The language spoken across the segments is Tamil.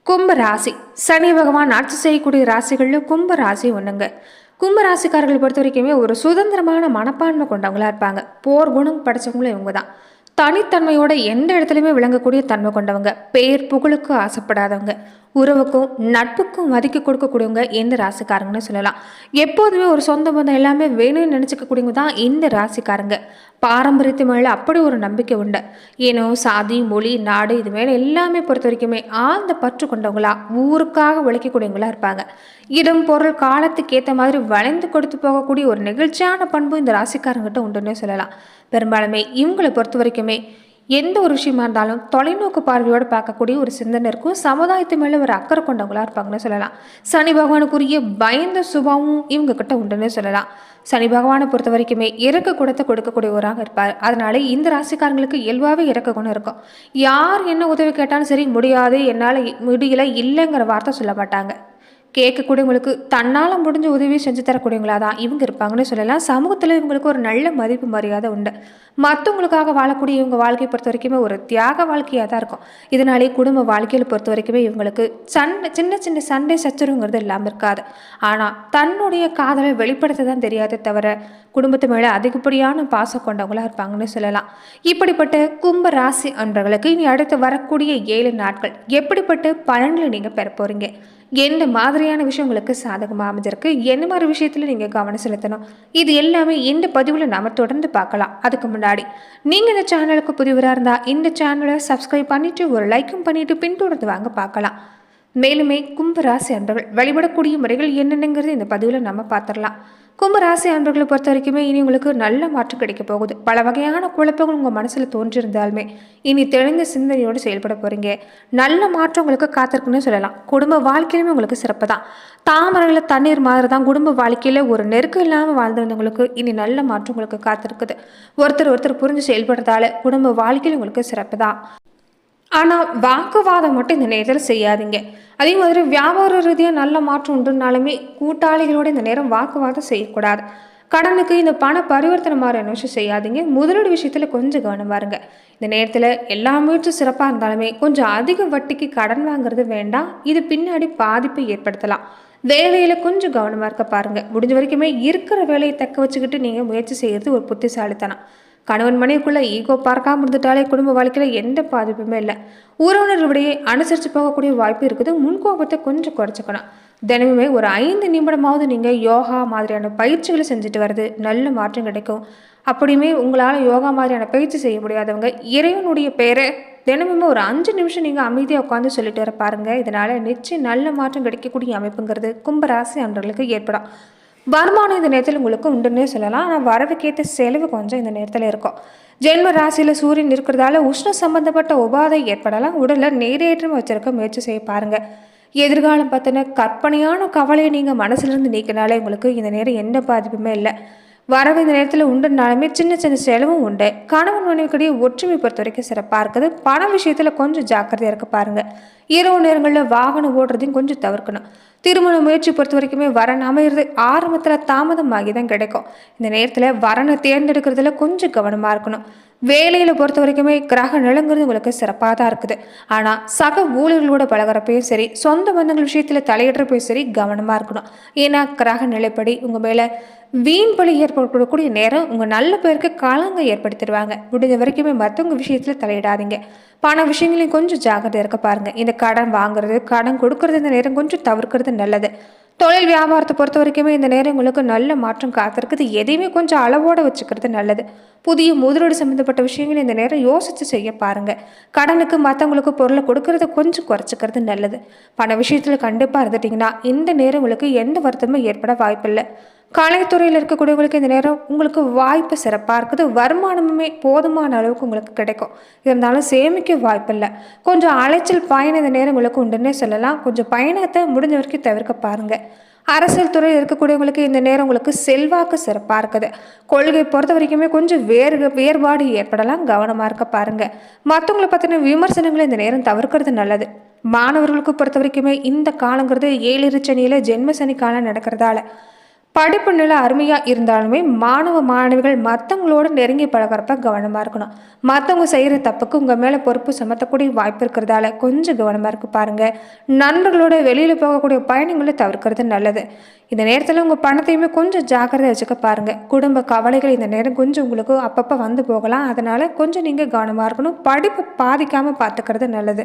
கும்ப ராசி. சனி பகவான் ஆட்சி செய்யக்கூடிய ராசிகளில் கும்ப ராசி ஒண்ணுங்க. கும்ப ராசிக்காரர்களை பொறுத்த வரைக்குமே ஒரு சுதந்திரமான மனப்பான்மை கொண்டவங்களா இருப்பாங்க. போர் குணம் படைச்சவங்களும் இவங்க தான். தனித்தன்மையோட எந்த இடத்துலையுமே விளங்கக்கூடிய தன்மை கொண்டவங்க. பேர் புகழுக்கு ஆசைப்படாதவங்க. உறவுக்கும் நட்புக்கும் மதிக்க கொடுக்கக்கூடியவங்க இந்த ராசிக்காரங்கன்னு சொல்லலாம். எப்போதுமே ஒரு சொந்த பந்தம் எல்லாமே வேணும்னு நினச்சிக்கக்கூடியவங்க தான் இந்த ராசிக்காரங்க. பாரம்பரியத்து மேலே அப்படி ஒரு நம்பிக்கை உண்டு. ஏனோ சாதி மொழி நாடு இது மேலே எல்லாமே பொறுத்த வரைக்குமே ஆழ்ந்த பற்று கொண்டவங்களா ஊருக்காக உழைக்கக்கூடியவங்களா இருப்பாங்க. இடம் பொருள் காலத்துக்கு ஏற்ற மாதிரி வளைந்து கொடுத்து போகக்கூடிய ஒரு நெகிழ்ச்சியான பண்பு இந்த ராசிக்காரங்கிட்ட உண்டுன்னே சொல்லலாம். பெரும்பாலுமே இவங்களை பொறுத்த வரைக்குமே எந்த ஒரு விஷயமா இருந்தாலும் தொலைநோக்கு பார்வையோடு பார்க்கக்கூடிய ஒரு சிந்தனை இருக்கும். சமுதாயத்து மேலே ஒரு அக்கறை கொண்டவங்களா இருப்பாங்கன்னு சொல்லலாம். சனி பகவானுக்குரிய பயந்த சுபாவம் இவங்க கிட்ட உண்டுன்னு சொல்லலாம். சனி பகவானை பொறுத்த வரைக்குமே இறக்க குணத்தை கொடுக்கக்கூடியவராக இருப்பார். அதனால இந்த ராசிக்காரங்களுக்கு இயல்பாகவே இறக்க குணம் இருக்கும். யார் என்ன உதவி கேட்டாலும் சரி, முடியாது, என்னால் முடியல, இல்லைங்கிற வார்த்தை சொல்ல மாட்டாங்க. கேட்கக்கூடியவங்களுக்கு தன்னால் முடிஞ்ச உதவி செஞ்சு தரக்கூடியவங்களா தான் இவங்க இருப்பாங்கன்னு சொல்லலாம். சமூகத்தில் இவங்களுக்கு ஒரு நல்ல மதிப்பு மரியாதை உண்டு. மற்றவங்களுக்காக வாழக்கூடிய இவங்க வாழ்க்கையை பொறுத்த வரைக்குமே ஒரு தியாக வாழ்க்கையாக தான் இருக்கும். இதனாலே குடும்ப வாழ்க்கையில் பொறுத்த வரைக்குமே இவங்களுக்கு சின்ன சின்ன சண்டை சச்சரவுங்கிறது இல்லாமல் இருக்காது. ஆனால் தன்னுடைய காதலை வெளிப்படுத்த தான் தெரியாதே தவிர குடும்பத்து மேலே அதிகப்படியான பாசம் கொண்டவங்களா இருப்பாங்கன்னு சொல்லலாம். இப்படிப்பட்ட கும்ப ராசி அன்பர்களுக்கு இனி அடுத்து வரக்கூடிய 7 நாட்கள் எப்படிப்பட்ட பலன்களை நீங்கள் பெற போறீங்க, எந்த மாதிரியான விஷயம் உங்களுக்கு சாதகமாக அமைஞ்சிருக்கு, என்ன மாதிரி விஷயத்தில் நீங்கள் கவனம் செலுத்தணும், இது எல்லாமே இந்த பதிவில் நாம் தொடர்ந்து பார்க்கலாம். அதுக்கு முன்னாடி நீங்கள் இந்த சேனலுக்கு புதிவராக இருந்தால் இந்த சேனலை சப்ஸ்கிரைப் பண்ணிவிட்டு ஒரு லைக்கும் பண்ணிவிட்டு பின்தொடர்ந்து வாங்க பார்க்கலாம். மேலுமே கும்பராசி அன்பர்கள் வழிபடக்கூடிய முறைகள் என்னென்னங்கிறது இந்த பதிவில் நம்ம பார்த்துடலாம். கும்பராசி அன்பர்களை பொறுத்த வரைக்குமே இனி உங்களுக்கு நல்ல மாற்றம் கிடைக்க போகுது. பல வகையான குழப்பங்கள் உங்கள் மனசில் தோன்றியிருந்தாலுமே இனி தெளிந்த சிந்தனையோடு செயல்பட போகிறீங்க. நல்ல மாற்றம் உங்களுக்கு காத்திருக்குன்னு சொல்லலாம். குடும்ப வாழ்க்கையிலுமே உங்களுக்கு சிறப்பு தான். தாமரையில் தண்ணீர் மாதிரி தான் குடும்ப வாழ்க்கையில் ஒரு நெருக்கம் இல்லாமல் வாழ்ந்தவங்களுக்கு இனி நல்ல மாற்றம் உங்களுக்கு காத்திருக்குது. ஒருத்தர் புரிஞ்சு செயல்படுறதால குடும்ப வாழ்க்கையில் உங்களுக்கு சிறப்பு தான். ஆனால் வாக்குவாதம் மட்டும் இந்த நேரத்தில் செய்யாதீங்க. அதே மாதிரி வியாபார ரீதியாக நல்ல மாற்றம் உண்டுனாலுமே கூட்டாளிகளோட இந்த நேரம் வாக்குவாதம் செய்யக்கூடாது. கடனுக்கு இந்த பண பரிவர்த்தனை மாதிரியான விஷயம் செய்யாதீங்க. முதலீடு விஷயத்தில் கொஞ்சம் கவனமாக இருங்க. இந்த நேரத்தில் எல்லா முயற்சியும் சிறப்பாக இருந்தாலுமே கொஞ்சம் அதிக வட்டிக்கு கடன் வாங்குறது வேண்டாம். இது பின்னாடி பாதிப்பை ஏற்படுத்தலாம். வேலையில் கொஞ்சம் கவனமாக இருக்க பாருங்கள். முடிஞ்ச வரைக்குமே இருக்கிற வேலையை தக்க வச்சுக்கிட்டு நீங்கள் முயற்சி செய்கிறது ஒரு புத்திசாலித்தனம். கணவன் மனைவிக்குள்ள ஈகோ பார்க்காம இருந்துட்டாலே குடும்ப வாழ்க்கையில் எந்த பாதிப்புமே இல்லை. உறவினர்களுடைய அனுசரித்து போகக்கூடிய வாய்ப்பு இருக்குது. முன்கோபத்தை கொஞ்சம் குறைச்சிக்கணும். தினமுமே ஒரு 5 நிமிடமாவது நீங்கள் யோகா மாதிரியான பயிற்சிகளை செஞ்சுட்டு வர்றது நல்ல மாற்றம் கிடைக்கும். அப்படியுமே உங்களால் யோகா மாதிரியான பயிற்சி செய்ய முடியாதவங்க இறைவனுடைய பேரை தினமுமே ஒரு 5 நிமிஷம் நீங்கள் அமைதியாக உட்காந்து சொல்லிட்டு வர பாருங்கள். இதனால் நிச்சயம் நல்ல மாற்றம் கிடைக்கக்கூடிய அமைப்புங்கிறது கும்பராசி அன்றர்களுக்கு ஏற்படும். வருமானம் இந்த நேரத்தில் உங்களுக்கு உண்டுன்னே சொல்லலாம். ஆனால் வரவுக்கேற்ற செலவு கொஞ்சம் இந்த நேரத்தில் இருக்கும். ஜென்ம ராசியில் சூரியன் இருக்கிறதால உஷ்ண சம்பந்தப்பட்ட உபாதை ஏற்படலாம். உடலில் நீரேற்றம் வச்சிருக்க முயற்சி செய்ய பாருங்கள். எதிர்காலம் பற்றின கற்பனையான கவலையை நீங்கள் மனசுலேருந்து நீக்கினாலே உங்களுக்கு இந்த நேரம் எந்த பாதிப்புமே இல்லை. வரவு இந்த நேரத்தில் உண்டுனாலுமே சின்ன சின்ன செலவும் உண்டு. கணவன் மனைவிக்கிடையே ஒற்றுமை பொறுத்த வரைக்கும் சிறப்பாக இருக்குது. பண விஷயத்தில் கொஞ்சம் ஜாக்கிரதையாக இருக்க பாருங்கள். இரவு நேரங்களில் வாகனம் ஓடுறதையும் கொஞ்சம் தவிர்க்கணும். திருமண முயற்சி பொறுத்த வரைக்குமே வரன் அமைகிறது ஆரம்பத்தில் தாமதமாகி தான் கிடைக்கும். இந்த நேரத்தில் வரனை தேர்ந்தெடுக்கிறதுல கொஞ்சம் கவனமாக இருக்கணும். வேலையில் பொறுத்த வரைக்குமே கிரக நிலங்கிறது உங்களுக்கு சிறப்பாக தான் இருக்குது. ஆனால் சக ஊழியர்களோட பழகிறப்பையும் சரி, சொந்த பந்தங்கள் விஷயத்தில் தலையிடுறப்பையும் சரி கவனமாக இருக்கணும். ஏன்னா கிரக நிலைப்படி உங்கள் மேலே வீண் பழி ஏற்படக்கூடிய நேரம் உங்கள் நல்ல பேருக்கு களங்க ஏற்படுத்திடுவாங்க. முடிஞ்ச வரைக்குமே மற்றவங்க விஷயத்தில் தலையிடாதீங்க. பண விஷயங்களையும் கொஞ்சம் ஜாக்கிரதையாக இருக்க பாருங்கள். இந்த கடன் வாங்குறது கடன் கொடுக்கறது இந்த நேரம் கொஞ்சம் தவிர்க்கிறது நல்லது. தொழில் வியாபாரத்தை பொறுத்த வரைக்குமே இந்த நேரம் உங்களுக்கு நல்ல மாற்றம் காத்திருக்குது. எதையுமே கொஞ்சம் அளவோடு வச்சுக்கிறது நல்லது. புதிய முதலீடு சம்மந்தப்பட்ட விஷயங்களை இந்த நேரம் யோசித்து செய்ய பாருங்கள். கடனுக்கு மற்றவங்களுக்கு பொருளை கொடுக்கறத கொஞ்சம் குறைச்சிக்கிறது நல்லது. பண விஷயத்தில் கண்டிப்பாக இருந்துட்டிங்கன்னா இந்த நேரம் உங்களுக்கு எந்த வருத்தமும் ஏற்பட வாய்ப்பில்லை. கலைத்துறையில் இருக்கக்கூடியவங்களுக்கு இந்த நேரம் உங்களுக்கு வாய்ப்பு சிறப்பாக இருக்குது. வருமானமுமே போதுமான அளவுக்கு உங்களுக்கு கிடைக்கும். இருந்தாலும் சேமிக்க வாய்ப்பில்லை. கொஞ்சம் அலைச்சல் பயணம் இந்த நேரம் உங்களுக்கு உண்டுன்னே சொல்லலாம். கொஞ்சம் பயணத்தை முடிஞ்ச வரைக்கும் தவிர்க்க பாருங்கள். அரசியல் துறையில் இருக்கக்கூடியவங்களுக்கு இந்த நேரம் உங்களுக்கு செல்வாக்கு சிறப்பாக இருக்குது. கொள்கை பொறுத்த வரைக்குமே கொஞ்சம் வேறுபாடு ஏற்படலாம். கவனமாக இருக்க பாருங்கள். மற்றவங்களை பற்றின விமர்சனங்களை இந்த நேரம் தவிர்க்கிறது நல்லது. மாணவர்களுக்கு பொறுத்த வரைக்குமே இந்த காலங்கிறது 7 சனியில் ஜென்ம சனி காலம் நடக்கிறதால படிப்பு நிலை அருமையாக இருந்தாலுமே மாணவ மாணவிகள் மற்றவங்களோட நெருங்கி பழகிறப்ப கவனமாக இருக்கணும். மற்றவங்க செய்கிற தப்புக்கு உங்கள் மேலே பொறுப்பு சுமத்தக்கூடிய வாய்ப்பு இருக்கிறதால கொஞ்சம் கவனமாக இருக்கு பாருங்கள். நண்பர்களோட வெளியில் போகக்கூடிய பயணங்களை தவிர்க்கிறது நல்லது. இந்த நேரத்தில் உங்கள் பணத்தையுமே கொஞ்சம் ஜாக்கிரதை வச்சுக்க பாருங்கள். குடும்ப கவலைகள் இந்த நேரம் கொஞ்சம் உங்களுக்கு அப்பப்போ வந்து போகலாம். அதனால் கொஞ்சம் நீங்கள் கவனமாக இருக்கணும். படிப்பு பாதிக்காமல் பார்த்துக்கிறது நல்லது.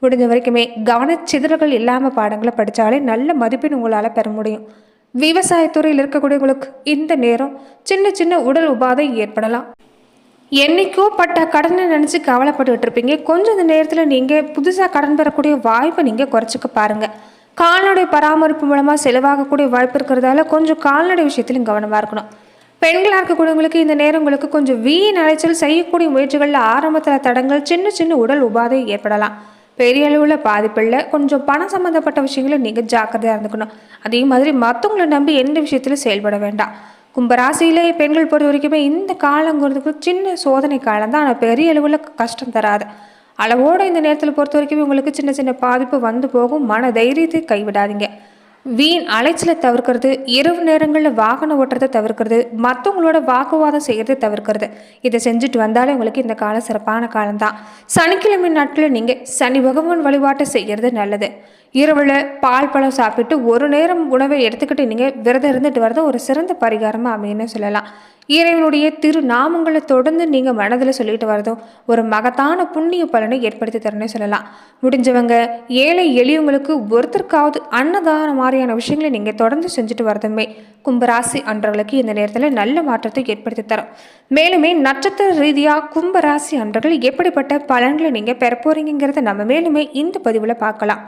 முடிஞ்ச வரைக்குமே கவனச்சிதறல்கள் இல்லாமல் பாடங்களை படித்தாலே நல்ல மதிப்பெண் உங்களால் பெற முடியும். விவசாயத்துறையில் இருக்கக்கூடியவங்களுக்கு இந்த நேரம் சின்ன சின்ன உடல் உபாதை ஏற்படலாம். என்னைக்கோ பட்ட கடனை நினச்சி கவலைப்பட்டுக்கிட்டு இருப்பீங்க. கொஞ்சம் இந்த நேரத்தில் நீங்கள் புதுசாக கடன் பெறக்கூடிய வாய்ப்பை நீங்கள் குறைச்சிக்க பாருங்கள். கால்நடை பராமரிப்பு மூலமாக செலவாகக்கூடிய வாய்ப்பு இருக்கிறதால கொஞ்சம் கால்நடை விஷயத்திலும் கவனமாக இருக்கணும். பெண்களாக இருக்கக்கூடியவங்களுக்கு இந்த நேரம் உங்களுக்கு கொஞ்சம் வீண் அலைச்சல் செய்யக்கூடிய முயற்சிகளில் ஆரம்பத்தில் தடங்கள், சின்ன சின்ன உடல் உபாதை ஏற்படலாம். பெரிய அளவில் பாதிப்பில்லை. கொஞ்சம் பணம் சம்மந்தப்பட்ட விஷயங்களை நீங்கள் ஜாக்கிரதையாக இருந்துக்கணும். அதே மாதிரி மற்றவங்களை நம்பி எந்த விஷயத்திலும் செயல்பட வேண்டாம். கும்பராசியிலே பெண்கள் பொறுத்த வரைக்குமே இந்த காலங்கிறதுக்கு சின்ன சோதனை காலம் தான். ஆனால் பெரிய அளவில் கஷ்டம் தராது. அளவோடு இந்த நேரத்தில் பொறுத்த வரைக்கும் உங்களுக்கு சின்ன சின்ன பாதிப்பு வந்து போகும். மன தைரியத்தை கைவிடாதீங்க. வீண் அலைச்சலை தவிர்க்கிறது, இரவு நேரங்களில் வாகனம் ஓட்டுறதை தவிர்க்கிறது, மற்றவங்களோட வாக்குவாதம் செய்கிறத தவிர்க்கிறது. இதை செஞ்சுட்டு வந்தாலே உங்களுக்கு இந்த காலம் சிறப்பான காலம்தான். சனிக்கிழமை நாட்களில் நீங்கள் சனி பகவான் வழிபாட்டை செய்கிறது நல்லது. இரவில் பால் பழம் சாப்பிட்டு ஒரு நேரம் உணவை எடுத்துக்கிட்டு நீங்கள் விரதம் இருந்துட்டு வரது ஒரு சிறந்த பரிகாரமாக அமையன்னு சொல்லலாம். இறைவனுடைய திருநாமங்களை தொடர்ந்து நீங்கள் மனதில் சொல்லிட்டு வரதும் ஒரு மகத்தான புண்ணிய பலனை ஏற்படுத்தி தரணும்னு சொல்லலாம். முடிஞ்சவங்க ஏழை எளியவங்களுக்கு ஒருத்தருக்காவது அன்னதான மாதிரியான விஷயங்களை நீங்கள் தொடர்ந்து செஞ்சுட்டு வரதுமே கும்பராசி அன்றர்களுக்கு இந்த நேரத்தில் நல்ல மாற்றத்தை ஏற்படுத்தி தரும். மேலுமே நட்சத்திர ரீதியாக கும்பராசி அன்றர்கள் எப்படிப்பட்ட பலன்களை நீங்கள் பெற போறீங்கிறத நம்ம மேலுமே இந்த பதிவில் பார்க்கலாம்.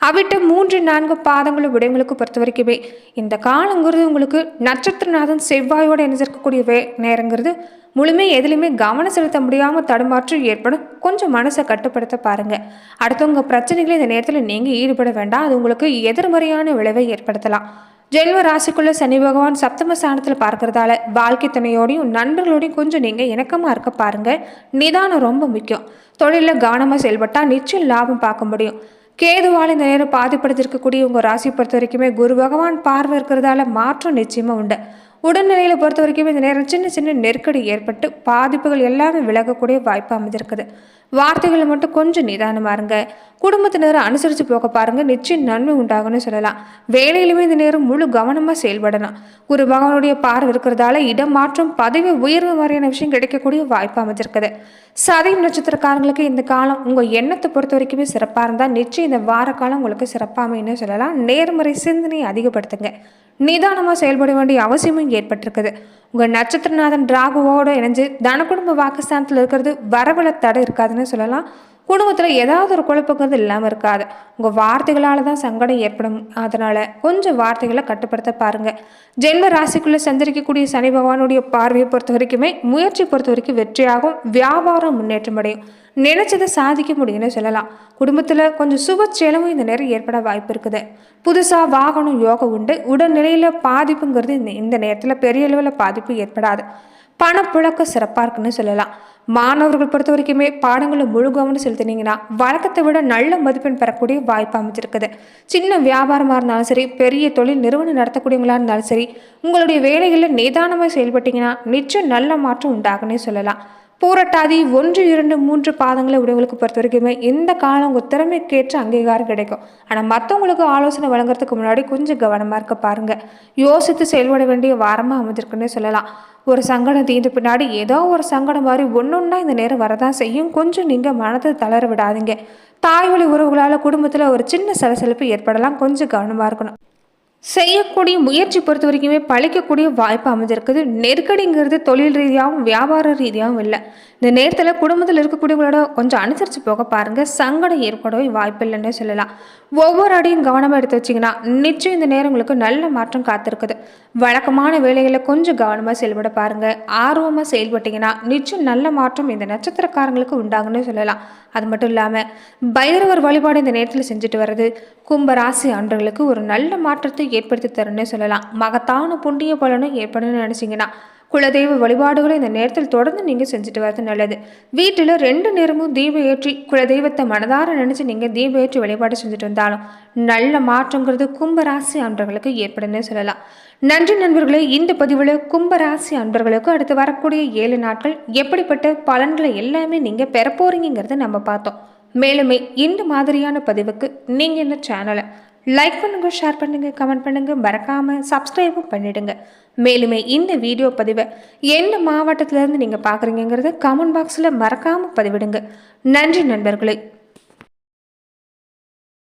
அவிட்ட 3-4 பாதங்களும் விடயங்களுக்கு பொறுத்த வரைக்குமே இந்த காலங்கிறது உங்களுக்கு நட்சத்திரநாதன் செவ்வாயோடு இணைஞ்சிருக்கக்கூடிய நேரங்கிறது முழுமே எதுலையுமே கவனம் செலுத்த முடியாமல் தடுமாற்று ஏற்படும். கொஞ்சம் மனசை கட்டுப்படுத்த பாருங்கள். அடுத்தவங்க பிரச்சனைகளை இந்த நேரத்தில் நீங்கள் ஈடுபட வேண்டாம். அது உங்களுக்கு எதிர்மறையான விளைவை ஏற்படுத்தலாம். ஜென்ம ராசிக்குள்ள சனி பகவான் சப்தம ஸ்தானத்தில் பார்க்கறதால வாழ்க்கை துணையோடையும் நண்பர்களோடையும் கொஞ்சம் நீங்கள் இணக்கமாக இருக்க பாருங்கள். நிதானம் ரொம்ப முக்கியம். தொழிலில் கவனமாக செயல்பட்டால் நிச்சயம் லாபம் பார்க்க முடியும். கேதுவால் இந்த நேரம் பாதிப்படுத்திருக்கக்கூடிய உங்கள் ராசி பொறுத்த வரைக்குமே குரு பகவான் பார்வை இருக்கிறதால மாற்றம் நிச்சயமாக உண்டு. உடல்நிலையில் பொறுத்த வரைக்குமே இந்த நேரம் சின்ன சின்ன நெருக்கடி ஏற்பட்டு பாதிப்புகள் எல்லாமே விலகக்கூடிய வாய்ப்பு அமைஞ்சிருக்குது. வார்த்தைகளை மட்டும் கொஞ்சம் நிதானமாக இருங்க. குடும்பத்தினரை அனுசரித்து போக பாருங்கள். நிச்சயம் நன்மை உண்டாகும்னு சொல்லலாம். வேலையிலுமே இந்த நேரம் முழு கவனமாக செயல்படணும். குரு பகவானுடைய பார்வை இருக்கிறதால இடம் மாற்றம், பதவி உயர்வு மாதிரியான விஷயம் கிடைக்கக்கூடிய வாய்ப்பு அமைஞ்சிருக்குது. சதயம் நட்சத்திரக்காரங்களுக்கு இந்த காலம் உங்கள் எண்ணத்தை பொறுத்த வரைக்குமே சிறப்பாக இருந்தால் நிச்சயம் இந்த வார காலம் உங்களுக்கு சிறப்பாக அமைன்னு சொல்லலாம். நேர்மறை சிந்தனையை அதிகப்படுத்துங்க. நிதானமாக செயல்பட வேண்டிய அவசியமும் ஏற்பட்டிருக்குது. உங்கள் நட்சத்திரநாதன் ராகுவோடு இணைஞ்சு தன குடும்ப வாக்குஸ்தானத்தில் இருக்கிறது வரவழ தடை இருக்காதுன்னு சொல்லலாம். குடும்பத்தில் ஏதாவது ஒரு குழப்பங்கிறது இல்லாமல் இருக்காது. உங்கள் வார்த்தைகளால் தான் சங்கடம் ஏற்படும். அதனால் கொஞ்சம் வார்த்தைகளை கட்டுப்படுத்த பாருங்கள். ஜென்ம ராசிக்குள்ளே சஞ்சரிக்கக்கூடிய சனி பகவானுடைய பார்வையை பொறுத்த வரைக்குமே முயற்சி பொறுத்த வரைக்கும் வெற்றியாகும். வியாபாரம் முன்னேற்றம் அடையும். நினைச்சதை சாதிக்க முடியும்னு சொல்லலாம். குடும்பத்தில் கொஞ்சம் சுப செலவும் இந்த நேரம் ஏற்பட வாய்ப்பு இருக்குது. புதுசாக வாகனம் யோகம் உண்டு. உடல்நிலையில் பாதிப்புங்கிறது இந்த நேரத்தில் பெரிய அளவில் பாதிப்பு ஏற்படாது. பணப்புழக்கம் சிறப்பாக இருக்குன்னு சொல்லலாம். மாணவர்கள் பொறுத்த வரைக்குமே பாடங்களை முழு கவனம் செலுத்தினீங்கன்னா வழக்கத்தை விட நல்ல மதிப்பெண் பெறக்கூடிய வாய்ப்பு அமைச்சிருக்குது. சின்ன வியாபாரமாக இருந்தாலும் சரி, பெரிய தொழில் நிறுவனம் நடத்தக்கூடியவங்களா இருந்தாலும் சரி, உங்களுடைய வேலைகளில் நிதானமாக செயல்பட்டீங்கன்னா நிச்சயம் நல்ல மாற்றம் உண்டாகுன்னே சொல்லலாம். போராட்டாதி 1, 2, 3 பாதங்களை உடையவங்களுக்கு பொறுத்த வரைக்குமே இந்த காலம் உங்கள் திறமைக்கேற்ற அங்கீகாரம் கிடைக்கும். ஆனால் மற்றவங்களுக்கு ஆலோசனை வழங்குறதுக்கு முன்னாடி கொஞ்சம் கவனமாக இருக்க பாருங்கள். யோசித்து செயல்பட வேண்டிய வாரமாக அமைஞ்சிருக்குன்னே சொல்லலாம். ஒரு சங்கடம் தீர்ந்த பின்னாடி ஏதோ ஒரு சங்கடம் மாதிரி ஒன்றா இந்த நேரம் வரதான் செய்யும். கொஞ்சம் நீங்கள் மனதை தளர விடாதீங்க. தாய்வழி உறவுகளால் குடும்பத்தில் ஒரு சின்ன சலசலப்பு ஏற்படலாம். கொஞ்சம் கவனமாக இருக்கணும். செய்யக்கூடிய முயற்சி பொறுத்த வரைக்குமே பழிக்கக்கூடிய வாய்ப்பு அமைஞ்சிருக்குது. நெருக்கடிங்கிறது தொழில் ரீதியாகவும் வியாபார ரீதியாகவும் இல்லை. இந்த நேரத்தில் குடும்பத்தில் இருக்கக்கூடியவங்களோட கொஞ்சம் அனுசரித்து போக பாருங்கள். சங்கடம் ஏற்படவே வாய்ப்பு இல்லைன்னு சொல்லலாம். ஒவ்வொரு அடியும் கவனமாக எடுத்து வச்சிங்கன்னா நிச்சயம் இந்த நேரம் உங்களுக்கு நல்ல மாற்றம் காத்திருக்குது. வழக்கமான வேலைகளை கொஞ்சம் கவனமாக செயல்பட பாருங்கள். ஆர்வமாக செயல்பட்டீங்கன்னா நிச்சயம் நல்ல மாற்றம் இந்த நட்சத்திரக்காரங்களுக்கு உண்டாகுன்னு சொல்லலாம். அது மட்டும் இல்லாமல் பைரவர் வழிபாடு இந்த நேரத்தில் செஞ்சுட்டு வர்றது கும்பராசி ஆண்டவர்களுக்கு ஒரு நல்ல மாற்றத்தை ஏற்படுத்தி தருன்னு சொல்லலாம். மகத்தான புண்ணிய பலனும் ஏற்படணும்னு நினச்சிங்கன்னா குலதெய்வ வழிபாடுகளை இந்த நேரத்தில் தொடர்ந்து நீங்கள் செஞ்சுட்டு வரது நல்லது. வீட்டில் 2 நேரமும் தீபம் ஏற்றி குலதெய்வத்தை மனதார நினச்சி நீங்கள் தீபம் ஏற்றி வழிபாடு செஞ்சுட்டு வந்தாலும் நல்ல மாற்றங்கிறது கும்பராசி ஆண்டவர்களுக்கு ஏற்படுன்னு சொல்லலாம். நன்றி நண்பர்களே. இந்த பதிவில் கும்பராசி அன்பர்களுக்கு அடுத்து வரக்கூடிய 7 நாட்கள் எப்படிப்பட்ட பலன்களை எல்லாமே நீங்கள் பெற போறீங்கிறத நம்ம பார்த்தோம். மேலுமே இந்த மாதிரியான பதிவுக்கு நீங்கள் இந்த சேனலை லைக் பண்ணுங்க, ஷேர் பண்ணுங்க, கமெண்ட் பண்ணுங்க, மறக்காம சப்ஸ்கிரைபும் பண்ணிடுங்க. மேலுமே இந்த வீடியோ பதிவை எந்த மாவட்டத்திலேருந்து நீங்கள் பார்க்குறீங்கிறத கமெண்ட் பாக்ஸில் மறக்காமல் பதிவிடுங்க. நன்றி நண்பர்களே.